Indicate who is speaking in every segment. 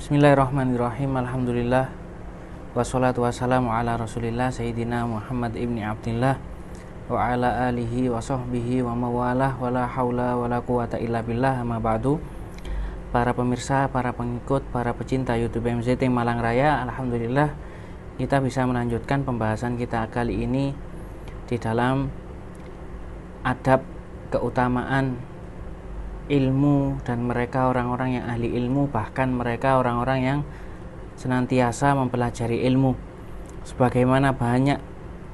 Speaker 1: Bismillahirrahmanirrahim. Alhamdulillah. Wassalatu wassalamu ala rasulillah Sayyidina Muhammad ibni Abdillah wa ala alihi wa sahbihi wa mawalah wa la hawla wa la quwata illa billah, amma ba'du. Para pemirsa, para pengikut, para pecinta YouTube MZT Malang Raya, alhamdulillah kita bisa melanjutkan pembahasan kita kali ini di dalam adab keutamaan ilmu dan mereka orang-orang yang ahli ilmu, bahkan mereka orang-orang yang senantiasa mempelajari ilmu. Sebagaimana banyak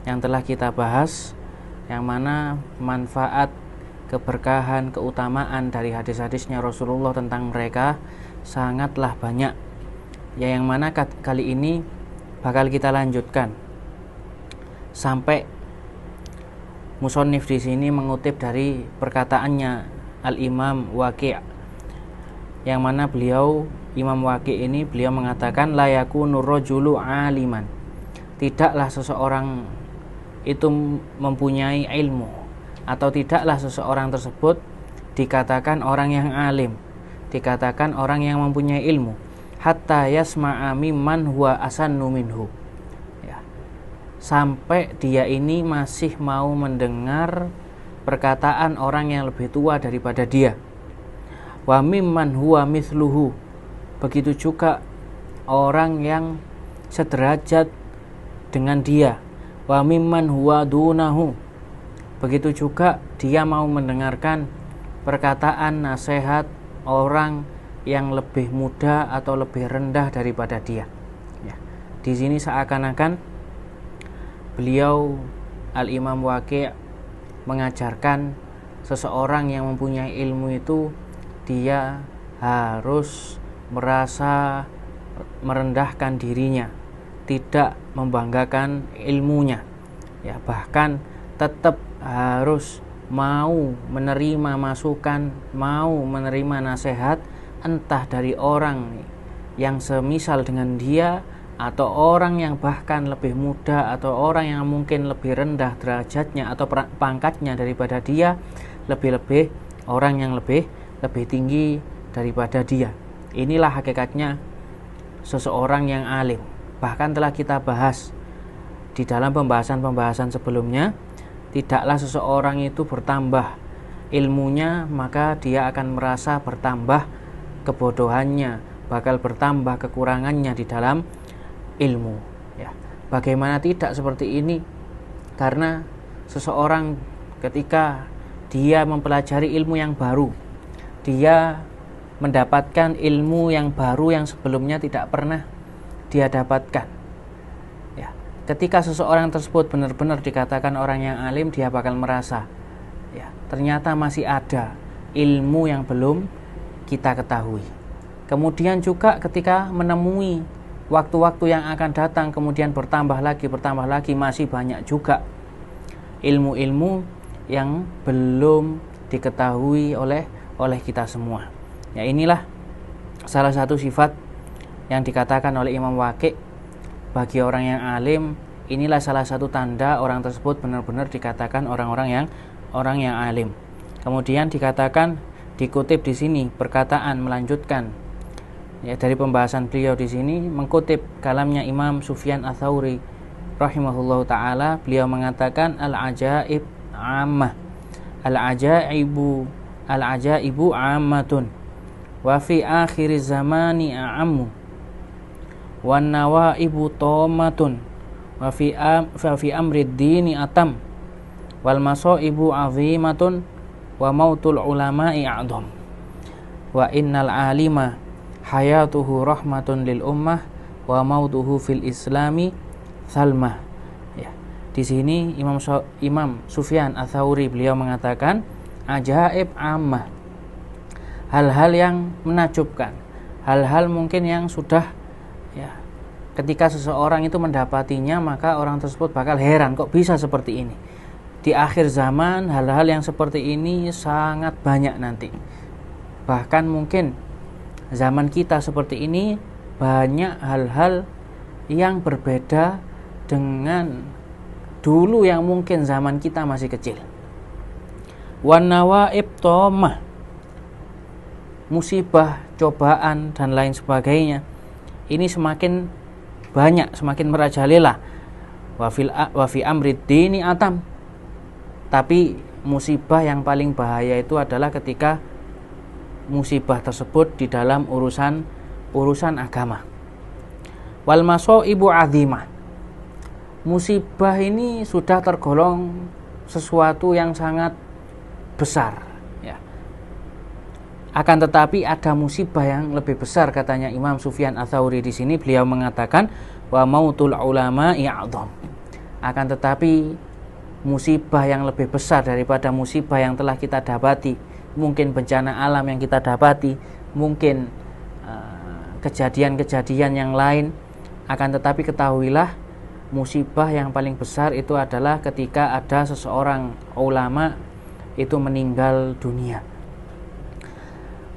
Speaker 1: yang telah kita bahas, yang mana manfaat, keberkahan, keutamaan dari hadis-hadisnya Rasulullah tentang mereka sangatlah banyak. Ya, yang mana kali ini bakal kita lanjutkan sampai musannif di sini mengutip dari perkataannya Al-Imam Waqi', yang mana Imam Waqi' ini beliau mengatakan la yakunu rajulu aliman, tidaklah seseorang itu mempunyai ilmu, atau tidaklah seseorang tersebut dikatakan orang yang alim, dikatakan orang yang mempunyai ilmu, hatta yasma'a mimman huwa asannu minhu, ya, sampai dia ini masih mau mendengar perkataan orang yang lebih tua daripada dia. Wa mimman huwa mithluhu, begitu juga orang yang sederajat dengan dia. Wa mimman huwa dunahu, begitu juga dia mau mendengarkan perkataan nasihat orang yang lebih muda atau lebih rendah daripada dia. Ya. Di sini seakan-akan beliau Al-Imam Waqi' mengajarkan seseorang yang mempunyai ilmu itu dia harus merasa merendahkan dirinya, tidak membanggakan ilmunya, ya, bahkan tetap harus mau menerima masukan, mau menerima nasihat, entah dari orang yang semisal dengan dia, atau orang yang bahkan lebih muda, atau orang yang mungkin lebih rendah derajatnya atau pangkatnya daripada dia, lebih-lebih orang yang lebih tinggi daripada dia. Inilah hakikatnya seseorang yang alim. Bahkan telah kita bahas di dalam pembahasan sebelumnya, tidaklah seseorang itu bertambah ilmunya maka dia akan merasa bertambah kebodohannya, bakal bertambah kekurangannya di dalam ilmu, ya. Bagaimana tidak seperti ini? Karena seseorang ketika dia mempelajari ilmu yang baru, dia mendapatkan ilmu yang baru yang sebelumnya tidak pernah dia dapatkan, ya. Ketika seseorang tersebut benar-benar dikatakan orang yang alim, dia bakal merasa, ya, ternyata masih ada ilmu yang belum kita ketahui. Kemudian juga ketika menemui waktu-waktu yang akan datang, kemudian bertambah lagi, masih banyak juga ilmu-ilmu yang belum diketahui oleh kita semua. Ya, inilah salah satu sifat yang dikatakan oleh Imam Waqi' bagi orang yang alim. Inilah salah satu tanda orang tersebut benar-benar dikatakan orang yang alim. Kemudian dikutip di sini perkataan melanjutkan, ya, dari pembahasan beliau di sini mengutip kalamnya Imam Sufyan Ats-Tsauri rahimahullahu taala. Beliau mengatakan al-ajaib ammah, al-ajaibu ammatun wa fi akhir zamani a'ammu wan nawaibu tamatun wa fi amri dini atam wal masaibu azimatun wa mautul ulama'i a'dham wa innal alima hayatuhu rahmatun lil ummah wa mautuhu fil islami salmah. Ya, di sini Imam Sufyan Ats-Tsauri beliau mengatakan ajaib ammah, hal-hal yang menakjubkan, hal-hal mungkin yang sudah, ya, ketika seseorang itu mendapatinya maka orang tersebut bakal heran, kok bisa seperti ini. Di akhir zaman hal-hal yang seperti ini sangat banyak nanti. Bahkan mungkin zaman kita seperti ini banyak hal-hal yang berbeda dengan dulu yang mungkin zaman kita masih kecil. Wan nawaib tamah, musibah, cobaan dan lain sebagainya ini semakin banyak, semakin merajalela. Wa fi amrid dini atam. Tapi musibah yang paling bahaya itu adalah ketika musibah tersebut di dalam urusan agama. Wal masaibu azimah. Musibah ini sudah tergolong sesuatu yang sangat besar, ya. Akan tetapi ada musibah yang lebih besar, katanya Imam Sufyan Ats-Tsauri di sini. Beliau mengatakan wa mautul ulama ya'dham. Akan tetapi musibah yang lebih besar daripada musibah yang telah kita dapati, mungkin bencana alam yang kita dapati, mungkin kejadian-kejadian yang lain. Akan tetapi ketahuilah, musibah yang paling besar itu adalah ketika ada seseorang ulama itu meninggal dunia.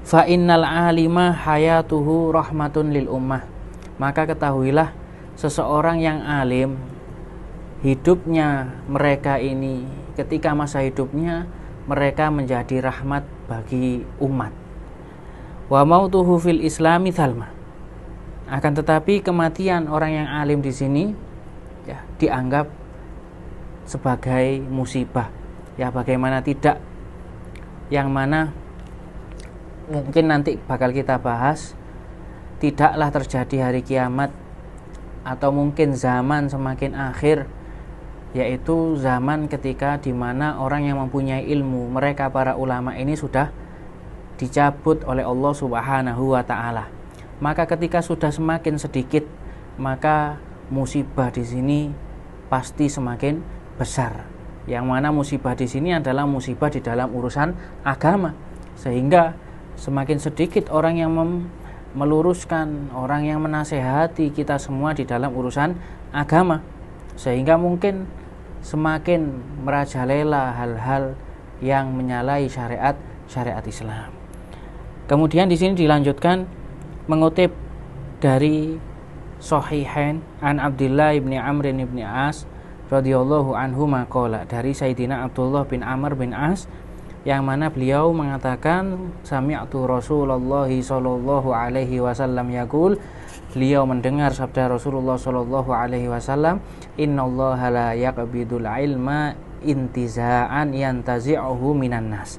Speaker 1: Fa innal alima hayatuhu rahmatun lil ummah. Maka ketahuilah, seseorang yang alim, hidupnya mereka ini, ketika masa hidupnya mereka menjadi rahmat bagi umat. Wa mautuhu fil islami thalma. Akan tetapi kematian orang yang alim di sini, ya, dianggap sebagai musibah. Ya, bagaimana tidak, yang mana mungkin nanti bakal kita bahas, tidaklah terjadi hari kiamat atau mungkin zaman semakin akhir, yaitu zaman ketika dimana orang yang mempunyai ilmu, mereka para ulama ini sudah dicabut oleh Allah Subhanahu wa ta'ala. Maka ketika sudah semakin sedikit, maka musibah di sini pasti semakin besar. Yang mana musibah di sini adalah musibah di dalam urusan agama, sehingga semakin sedikit orang yang meluruskan, orang yang menasehati kita semua di dalam urusan agama, sehingga mungkin semakin merajalela hal-hal yang menyalahi syariat Islam. Kemudian di sini dilanjutkan mengutip dari Shahihain an Abdullah bin Amr bin As radhiyallahu anhu maqala, dari Sayyidina Abdullah bin Amr bin As, yang mana beliau mengatakan sami'tu Rasulullah sallallahu alaihi wasallam yaqul, beliau mendengar sabda Rasulullah sallallahu alaihi wasallam, innallaha la yaqbidul ilma intiza'an yantazi'uhu minan nas.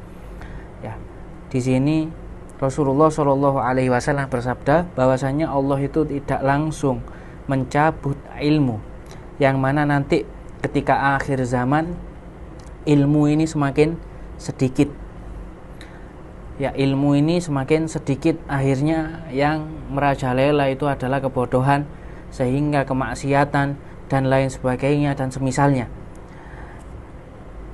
Speaker 1: Ya, di sini Rasulullah sallallahu alaihi wasallam bersabda bahwasanya Allah itu tidak langsung mencabut ilmu, yang mana nanti ketika akhir zaman ilmu ini semakin sedikit. Ya, ilmu ini semakin sedikit, akhirnya yang merajalela itu adalah kebodohan, sehingga kemaksiatan dan lain sebagainya dan semisalnya.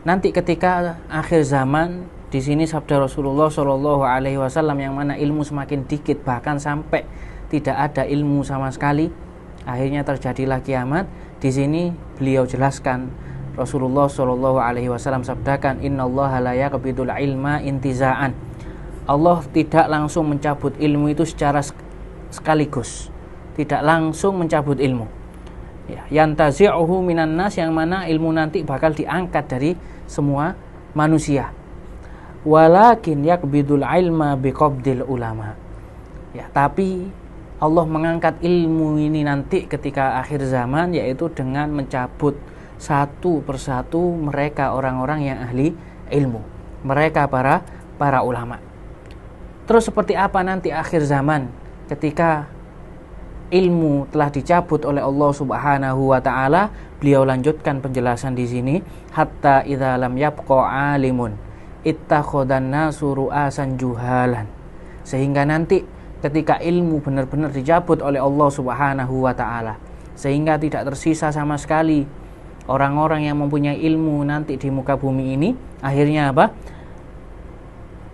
Speaker 1: Nanti ketika akhir zaman, di sini sabda Rasulullah Shallallahu Alaihi Wasallam, yang mana ilmu semakin dikit, bahkan sampai tidak ada ilmu sama sekali, akhirnya terjadilah kiamat. Di sini beliau jelaskan, Rasulullah Shallallahu Alaihi Wasallam sabdakan, innallaha la yaqbidul ilma intiza'an. Allah tidak langsung mencabut ilmu itu secara sekaligus, tidak langsung mencabut ilmu. Ya, yantazi'uhu minan nas, yang mana ilmu nanti bakal diangkat dari semua manusia. Walakin yaqbidul ilma biqabdil ulama. Ya, tapi Allah mengangkat ilmu ini nanti ketika akhir zaman, yaitu dengan mencabut satu persatu mereka orang-orang yang ahli ilmu, mereka para ulama. Terus seperti apa nanti akhir zaman ketika ilmu telah dicabut oleh Allah Subhanahu wa taala? Beliau lanjutkan penjelasan di sini, hatta idza lam yabqa alimun ittakhadhan nasu ru'asan juhalan. Sehingga nanti ketika ilmu benar-benar dicabut oleh Allah Subhanahu wa taala, sehingga tidak tersisa sama sekali orang-orang yang mempunyai ilmu nanti di muka bumi ini, akhirnya apa?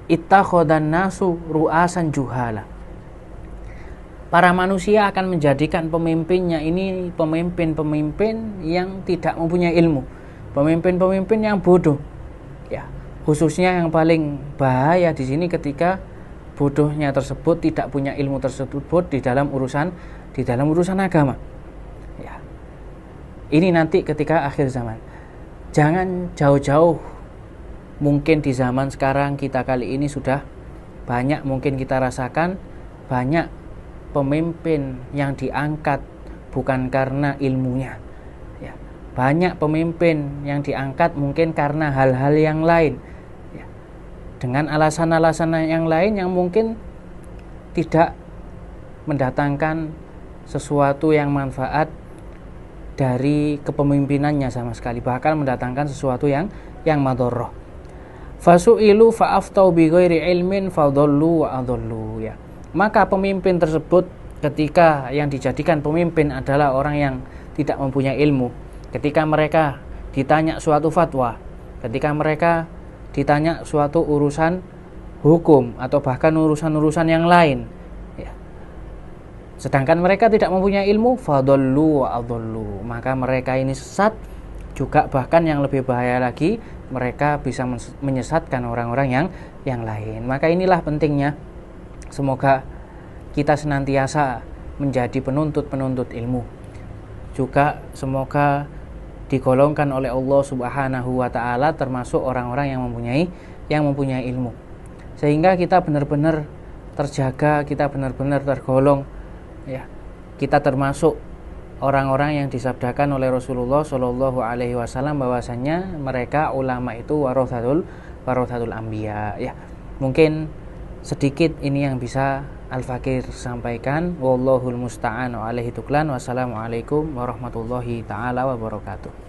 Speaker 1: Ittakhadhan nasu ru'asan juhala. Para manusia akan menjadikan pemimpinnya ini pemimpin-pemimpin yang tidak mempunyai ilmu, pemimpin-pemimpin yang bodoh. Ya, khususnya yang paling bahaya di sini ketika bodohnya tersebut tidak punya ilmu tersebut di dalam urusan agama. Ya. Ini nanti ketika akhir zaman. Jangan jauh-jauh. Mungkin di zaman sekarang kita kali ini sudah banyak mungkin kita rasakan, banyak pemimpin yang diangkat bukan karena ilmunya, ya. Banyak pemimpin yang diangkat mungkin karena hal-hal yang lain, ya. Dengan alasan-alasan yang lain yang mungkin tidak mendatangkan sesuatu yang manfaat dari kepemimpinannya sama sekali, bahkan mendatangkan sesuatu yang madharrah. Fasu'ilu fa'aftau bi ghairi ilmin fadhallu wa adhallu, ya. Maka pemimpin tersebut, ketika yang dijadikan pemimpin adalah orang yang tidak mempunyai ilmu, ketika mereka ditanya suatu fatwa, ketika mereka ditanya suatu urusan hukum atau bahkan urusan-urusan yang lain, ya, sedangkan mereka tidak mempunyai ilmu, fadhallu wa adhallu, maka mereka ini sesat. Juga bahkan yang lebih bahaya lagi, mereka bisa menyesatkan orang-orang yang lain. Maka inilah pentingnya, semoga kita senantiasa menjadi penuntut-penuntut ilmu. Juga semoga digolongkan oleh Allah Subhanahu wa taala termasuk orang-orang yang mempunyai ilmu. Sehingga kita benar-benar terjaga, kita benar-benar tergolong, ya. Kita termasuk orang-orang yang disabdakan oleh Rasulullah Shallallahu Alaihi Wasallam bahwasanya mereka ulama itu warathatul anbiya, ya. Mungkin sedikit ini yang bisa Al-Fakir sampaikan. Wallahul musta'an wa alaihi tuklan. Wassalamualaikum warahmatullahi taala wabarakatuh.